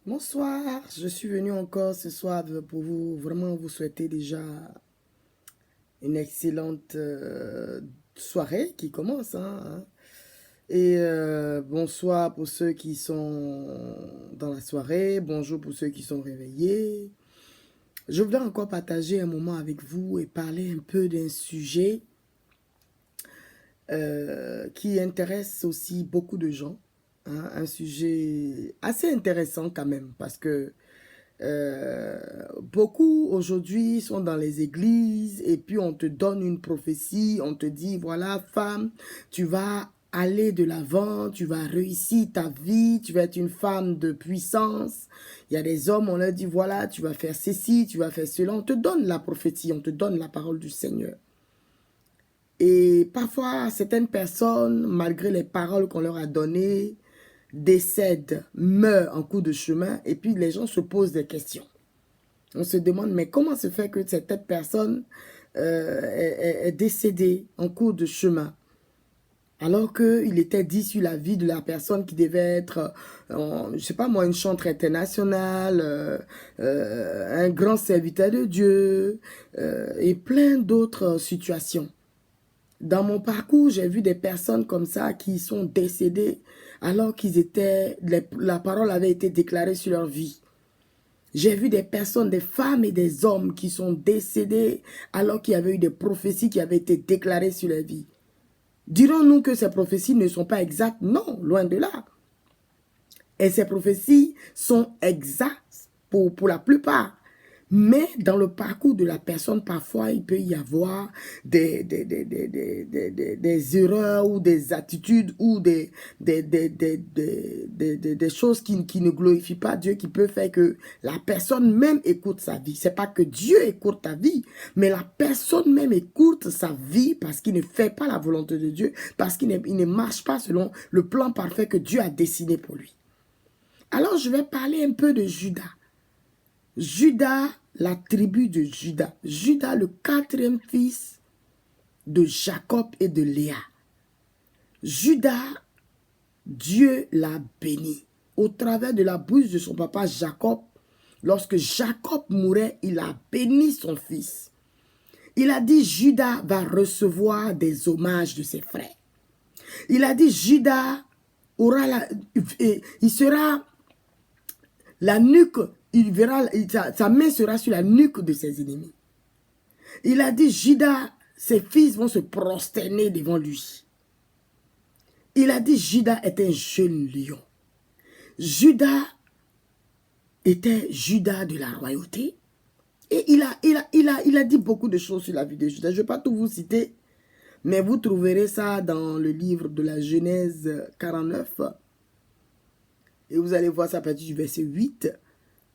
Bonsoir, je suis venu encore ce soir pour vraiment vous souhaiter déjà une excellente soirée qui commence. Et bonsoir pour ceux qui sont dans la soirée, bonjour pour ceux qui sont réveillés. Je voudrais encore partager un moment avec vous et parler un peu d'un sujet qui intéresse aussi beaucoup de gens. Un sujet assez intéressant quand même parce que beaucoup aujourd'hui sont dans les églises et puis on te donne une prophétie, on te dit voilà femme, tu vas aller de l'avant, tu vas réussir ta vie, tu vas être une femme de puissance. Il y a des hommes, on leur dit voilà, tu vas faire ceci, tu vas faire cela. On te donne la prophétie, on te donne la parole du Seigneur. Et parfois, certaines personnes, malgré les paroles qu'on leur a données, décèdent, meurent en cours de chemin et puis les gens se posent des questions. On se demande, mais comment se fait que cette personne est décédée en cours de chemin alors qu'il était dit sur la vie de la personne qui devait être, je ne sais pas moi, une chantre internationale, un grand serviteur de Dieu et plein d'autres situations. Dans mon parcours, j'ai vu des personnes comme ça qui sont décédées alors qu'ils étaient, la parole avait été déclarée sur leur vie. J'ai vu des personnes, des femmes et des hommes qui sont décédés alors qu'il y avait eu des prophéties qui avaient été déclarées sur leur vie. Dirons-nous que ces prophéties ne sont pas exactes? Non, loin de là. Et ces prophéties sont exactes pour la plupart. Mais dans le parcours de la personne, parfois, il peut y avoir des erreurs ou des attitudes ou des choses qui ne glorifient pas Dieu, qui peut faire que la personne même écoute sa vie. C'est pas que Dieu écoute ta vie, mais la personne même écoute sa vie parce qu'il ne fait pas la volonté de Dieu, parce qu'il ne marche pas selon le plan parfait que Dieu a dessiné pour lui. Alors, je vais parler un peu de Judas. Judas, la tribu de Judas. Judas, le quatrième fils de Jacob et de Léa. Judas, Dieu l'a béni. Au travers de la bouche de son papa Jacob, lorsque Jacob mourait, il a béni son fils. Il a dit, Judas va recevoir des hommages de ses frères. Il a dit, Judas il sera la nuque, il verra, sa main sera sur la nuque de ses ennemis. Il a dit, Judas, ses fils vont se prosterner devant lui. Il a dit, Judas est un jeune lion. Judas était Judas de la royauté. Et il a dit beaucoup de choses sur la vie de Judas. Je ne vais pas tout vous citer, mais vous trouverez ça dans le livre de la Genèse 49. Et vous allez voir ça à partir du verset 8.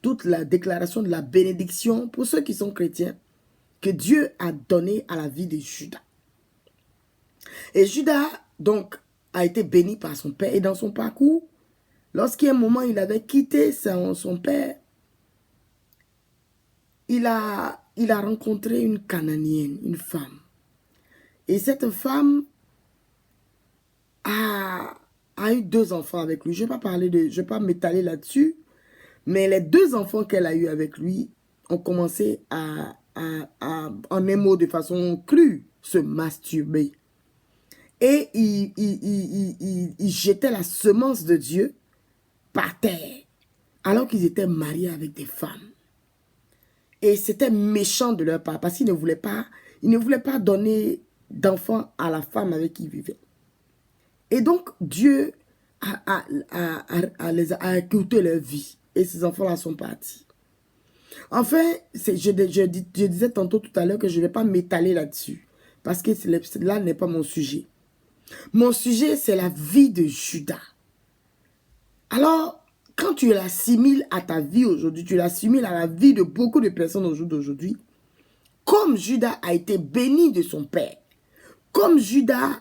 Toute la déclaration de la bénédiction pour ceux qui sont chrétiens que Dieu a donné à la vie de Judas. Et Judas, donc, a été béni par son père. Et dans son parcours, lorsqu'à un moment, il avait quitté son père, il a rencontré une Cananéenne, une femme. Et cette femme a eu 2 enfants avec lui. Je ne vais pas m'étaler là-dessus, mais les 2 enfants qu'elle a eu avec lui ont commencé en un mot de façon crue, se masturber. Et il jetait la semence de Dieu par terre, alors qu'ils étaient mariés avec des femmes. Et c'était méchant de leur part, parce qu'ils ne voulaient pas donner d'enfants à la femme avec qui ils vivaient. Et donc, Dieu a écouté leur vie. Et ces enfants-là sont partis. Enfin, je disais tantôt tout à l'heure que je ne vais pas m'étaler là-dessus. Parce que là n'est pas mon sujet. Mon sujet, c'est la vie de Judas. Alors, quand tu l'assimiles à ta vie aujourd'hui, tu l'assimiles à la vie de beaucoup de personnes au jour d'aujourd'hui, comme Judas a été béni de son père, comme Judas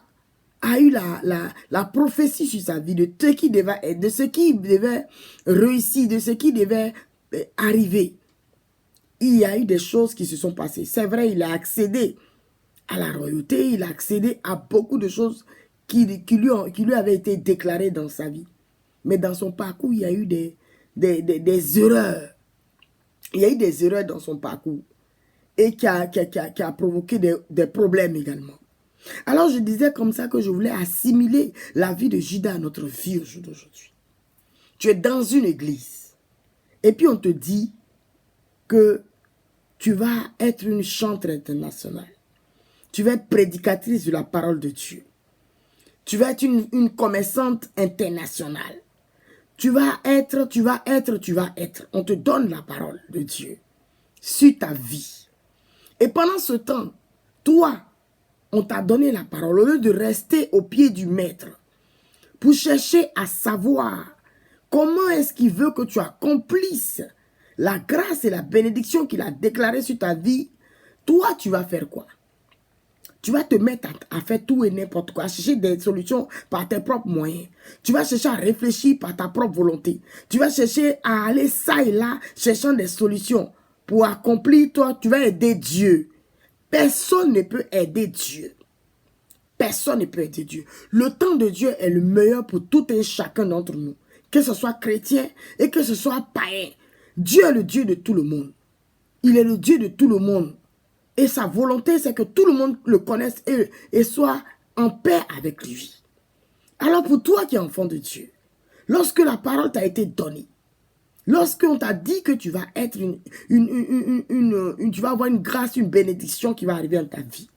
a eu la prophétie sur sa vie de ce qui devait être, de ce qui devait réussir, de ce qui devait arriver, il y a eu des choses qui se sont passées. C'est vrai, il a accédé à la royauté, il a accédé à beaucoup de choses qui lui avaient été déclarées dans sa vie. Mais dans son parcours, il y a eu des des erreurs. Il y a eu des erreurs dans son parcours et qui a provoqué des problèmes également. Alors je disais comme ça que je voulais assimiler la vie de Judas à notre vie d'aujourd'hui. Tu es dans une église et puis on te dit que tu vas être une chantre internationale. Tu vas être prédicatrice de la parole de Dieu. Tu vas être une commerçante internationale. Tu vas être. On te donne la parole de Dieu sur ta vie. Et pendant ce temps, toi, on t'a donné la parole au lieu de rester au pied du maître pour chercher à savoir comment est-ce qu'il veut que tu accomplisses la grâce et la bénédiction qu'il a déclarée sur ta vie. Toi, tu vas faire quoi? Tu vas te mettre à faire tout et n'importe quoi, à chercher des solutions par tes propres moyens. Tu vas chercher à réfléchir par ta propre volonté. Tu vas chercher à aller ça et là, cherchant des solutions pour accomplir. Toi, tu vas aider Dieu. Personne ne peut aider Dieu. Personne ne peut aider Dieu. Le temps de Dieu est le meilleur pour tout et chacun d'entre nous. Que ce soit chrétien et que ce soit païen. Dieu est le Dieu de tout le monde. Il est le Dieu de tout le monde. Et sa volonté, c'est que tout le monde le connaisse et soit en paix avec lui. Alors pour toi qui es enfant de Dieu, lorsque la parole t'a été donnée, lorsqu'on t'a dit que tu vas être tu vas avoir une grâce, une bénédiction qui va arriver dans ta vie,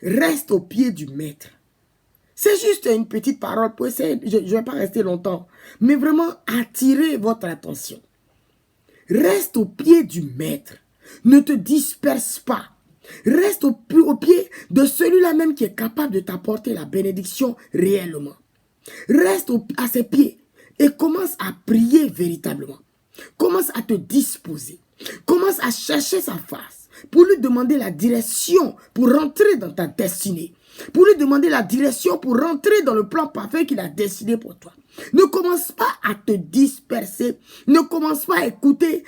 reste au pied du maître. C'est juste une petite parole pour essayer, je ne vais pas rester longtemps, mais vraiment attirer votre attention. Reste au pied du maître. Ne te disperse pas. Reste au pied de celui-là même qui est capable de t'apporter la bénédiction réellement. Reste à ses pieds et commence à prier véritablement. Commence à te disposer. Commence à chercher sa face pour lui demander la direction pour rentrer dans ta destinée. Pour lui demander la direction pour rentrer dans le plan parfait qu'il a dessiné pour toi. Ne commence pas à te disperser. Ne commence pas à écouter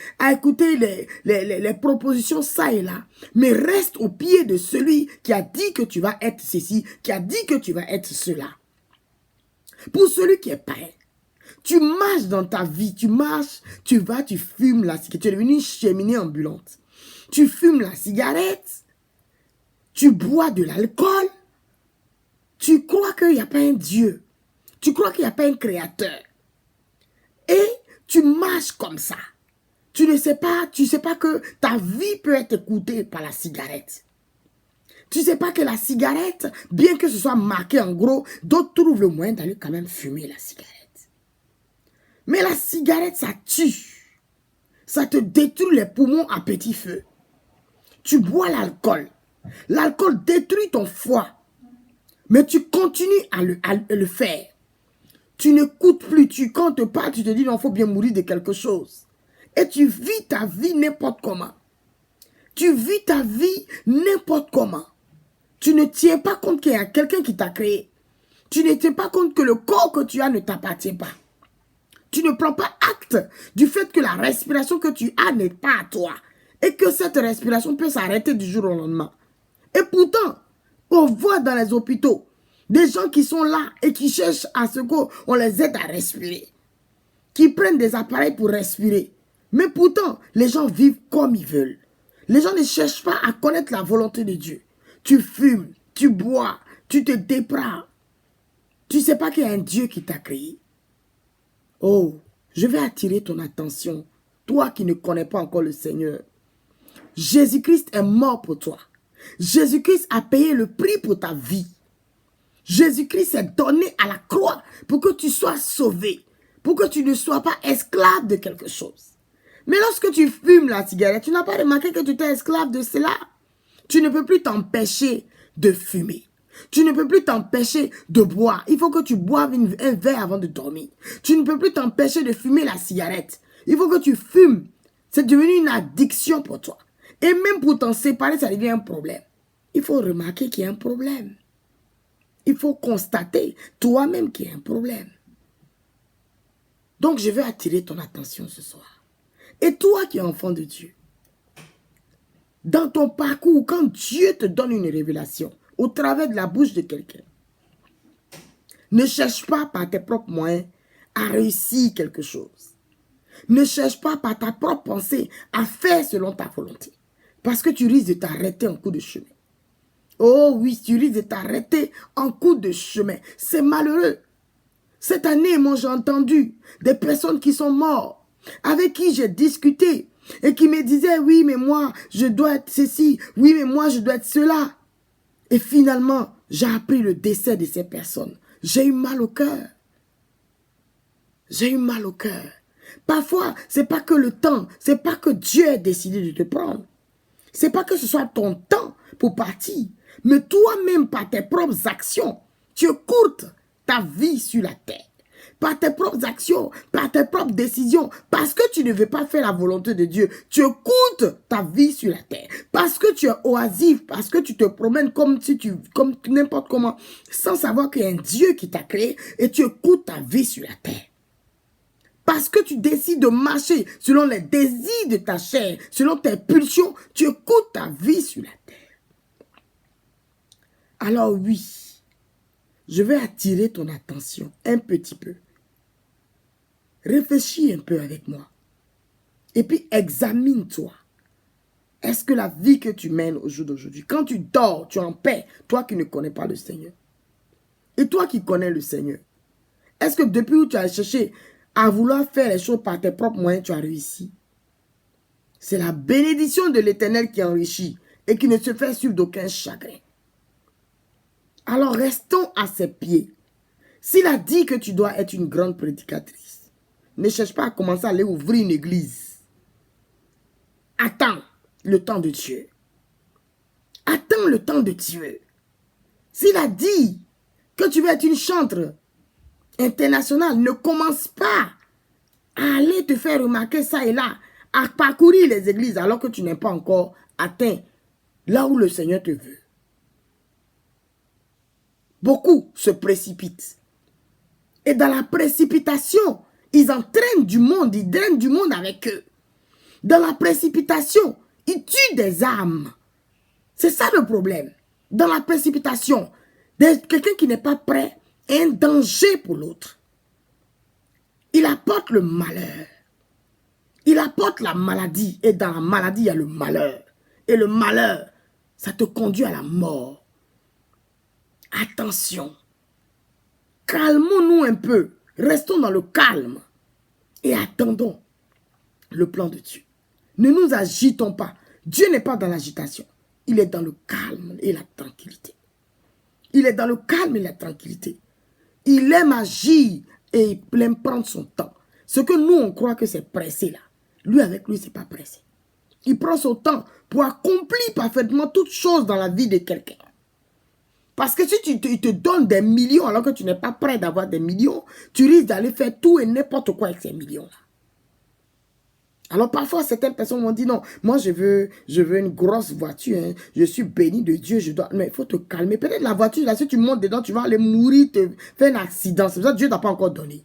les propositions ça et là. Mais reste au pied de celui qui a dit que tu vas être ceci, qui a dit que tu vas être cela. Pour celui qui est païen, tu marches dans ta vie, tu marches, tu fumes la cigarette. Tu es devenu une cheminée ambulante. Tu fumes la cigarette, tu bois de l'alcool. Tu crois qu'il n'y a pas un Dieu. Tu crois qu'il n'y a pas un créateur. Et tu marches comme ça. Tu ne sais pas, que ta vie peut être écoutée par la cigarette. Tu ne sais pas que la cigarette, bien que ce soit marqué en gros, d'autres trouvent le moyen d'aller quand même fumer la cigarette. Mais la cigarette, ça tue. Ça te détruit les poumons à petit feu. Tu bois l'alcool. L'alcool détruit ton foie. Mais tu continues à le faire. Tu n'écoutes plus. Quand on te parle, tu te dis, non, il faut bien mourir de quelque chose. Et tu vis ta vie n'importe comment. Tu vis ta vie n'importe comment. Tu ne tiens pas compte qu'il y a quelqu'un qui t'a créé. Tu ne tiens pas compte que le corps que tu as ne t'appartient pas. Tu ne prends pas acte du fait que la respiration que tu as n'est pas à toi. Et que cette respiration peut s'arrêter du jour au lendemain. Et pourtant, on voit dans les hôpitaux des gens qui sont là et qui cherchent à ce qu'on les aide à respirer. Qui prennent des appareils pour respirer. Mais pourtant, les gens vivent comme ils veulent. Les gens ne cherchent pas à connaître la volonté de Dieu. Tu fumes, tu bois, tu te dépraves. Tu ne sais pas qu'il y a un Dieu qui t'a créé. Oh, je vais attirer ton attention. Toi qui ne connais pas encore le Seigneur. Jésus-Christ est mort pour toi. Jésus-Christ a payé le prix pour ta vie. Jésus-Christ s'est donné à la croix pour que tu sois sauvé. Pour que tu ne sois pas esclave de quelque chose. Mais lorsque tu fumes la cigarette, tu n'as pas remarqué que tu es esclave de cela. Tu ne peux plus t'empêcher de fumer. Tu ne peux plus t'empêcher de boire. Il faut que tu boives un verre avant de dormir. Tu ne peux plus t'empêcher de fumer la cigarette. Il faut que tu fumes. C'est devenu une addiction pour toi. Et même pour t'en séparer, ça devient un problème. Il faut remarquer qu'il y a un problème. Il faut constater toi-même qu'il y a un problème. Donc, je vais attirer ton attention ce soir. Et toi qui es enfant de Dieu, dans ton parcours, quand Dieu te donne une révélation au travers de la bouche de quelqu'un, ne cherche pas par tes propres moyens à réussir quelque chose. Ne cherche pas par ta propre pensée à faire selon ta volonté. Parce que tu risques de t'arrêter en cours de chemin. Oh oui, tu risques de t'arrêter en cours de chemin. C'est malheureux. Cette année, moi, j'ai entendu des personnes qui sont mortes, avec qui j'ai discuté, et qui me disaient, oui, mais moi, je dois être ceci, oui, mais moi, je dois être cela. Et finalement, j'ai appris le décès de ces personnes. J'ai eu mal au cœur. J'ai eu mal au cœur. Parfois, c'est pas que le temps, c'est pas que Dieu a décidé de te prendre. C'est pas que ce soit ton temps pour partir, mais toi-même, par tes propres actions, tu écoutes ta vie sur la terre. Par tes propres actions, par tes propres décisions, parce que tu ne veux pas faire la volonté de Dieu, tu écoutes ta vie sur la terre. Parce que tu es oisif, parce que tu te promènes comme n'importe comment, sans savoir qu'il y a un Dieu qui t'a créé, et tu écoutes ta vie sur la terre. Parce que tu décides de marcher selon les désirs de ta chair, selon tes pulsions, tu écoutes ta vie sur la terre. Alors oui, je vais attirer ton attention un petit peu. Réfléchis un peu avec moi. Et puis examine-toi. Est-ce que la vie que tu mènes au jour d'aujourd'hui, quand tu dors, tu es en paix, toi qui ne connais pas le Seigneur, et toi qui connais le Seigneur, est-ce que depuis où tu as cherché à vouloir faire les choses par tes propres moyens, tu as réussi? C'est la bénédiction de l'Éternel qui enrichit et qui ne se fait suivre d'aucun chagrin. Alors restons à ses pieds. S'il a dit que tu dois être une grande prédicatrice, ne cherche pas à commencer à aller ouvrir une église. Attends le temps de Dieu. Attends le temps de Dieu. S'il a dit que tu veux être une chantre internationale, ne commence pas à aller te faire remarquer ça et là, à parcourir les églises alors que tu n'es pas encore atteint là où le Seigneur te veut. Beaucoup se précipitent. Et dans la précipitation, ils entraînent du monde, ils drainent du monde avec eux. Dans la précipitation, ils tuent des âmes. C'est ça le problème. Dans la précipitation, quelqu'un qui n'est pas prêt est un danger pour l'autre. Il apporte le malheur. Il apporte la maladie. Et dans la maladie, il y a le malheur. Et le malheur, ça te conduit à la mort. Attention. Calmons-nous un peu. Restons dans le calme. Et attendons le plan de Dieu. Ne nous agitons pas. Dieu n'est pas dans l'agitation. Il est dans le calme et la tranquillité. Il est dans le calme et la tranquillité. Il aime agir et il aime prendre son temps. Ce que nous, on croit que c'est pressé là. Lui, avec lui, c'est pas pressé. Il prend son temps pour accomplir parfaitement toutes choses dans la vie de quelqu'un. Parce que si il te donne des millions alors que tu n'es pas prêt d'avoir des millions, tu risques d'aller faire tout et n'importe quoi avec ces millions-là. Alors parfois, certaines personnes m'ont dit non, moi je veux une grosse voiture, hein. Je suis béni de Dieu, je dois... Mais il faut te calmer. Peut-être la voiture, là, si tu montes dedans, tu vas aller mourir, te faire un accident. C'est pour ça que Dieu ne t'a pas encore donné.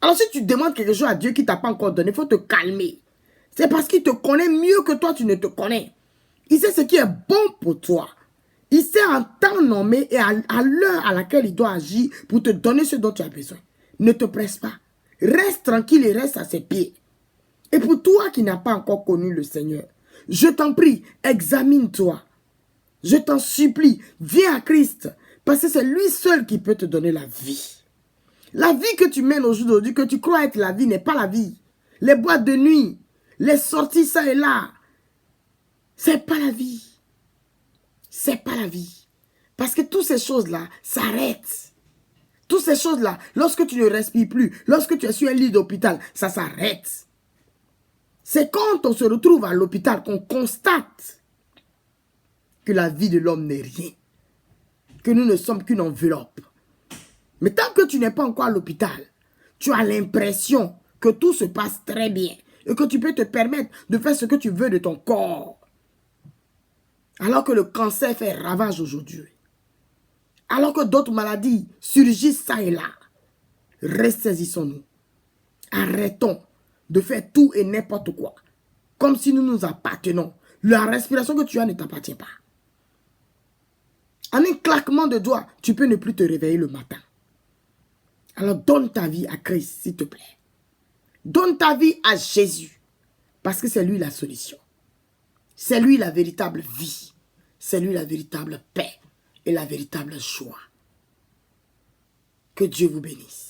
Alors si tu demandes quelque chose à Dieu qui ne t'a pas encore donné, il faut te calmer. C'est parce qu'il te connaît mieux que toi, tu ne te connais. Il sait ce qui est bon pour toi. Il sait en temps nommé et à l'heure à laquelle il doit agir pour te donner ce dont tu as besoin. Ne te presse pas. Reste tranquille et reste à ses pieds. Et pour toi qui n'as pas encore connu le Seigneur, je t'en prie, examine-toi. Je t'en supplie, viens à Christ. Parce que c'est lui seul qui peut te donner la vie. La vie que tu mènes aujourd'hui, que tu crois être la vie, n'est pas la vie. Les boîtes de nuit, les sorties ça et là, c'est pas la vie. C'est pas la vie. Parce que toutes ces choses-là s'arrêtent. Toutes ces choses-là, lorsque tu ne respires plus, lorsque tu es sur un lit d'hôpital, ça s'arrête. C'est quand on se retrouve à l'hôpital qu'on constate que la vie de l'homme n'est rien. Que nous ne sommes qu'une enveloppe. Mais tant que tu n'es pas encore à l'hôpital, tu as l'impression que tout se passe très bien et que tu peux te permettre de faire ce que tu veux de ton corps. Alors que le cancer fait ravage aujourd'hui. Alors que d'autres maladies surgissent ça et là. Ressaisissons-nous. Arrêtons de faire tout et n'importe quoi. Comme si nous nous appartenons. La respiration que tu as ne t'appartient pas. En un claquement de doigts, tu peux ne plus te réveiller le matin. Alors donne ta vie à Christ, s'il te plaît. Donne ta vie à Jésus. Parce que c'est lui la solution. C'est lui la véritable vie. C'est lui la véritable paix et la véritable joie. Que Dieu vous bénisse.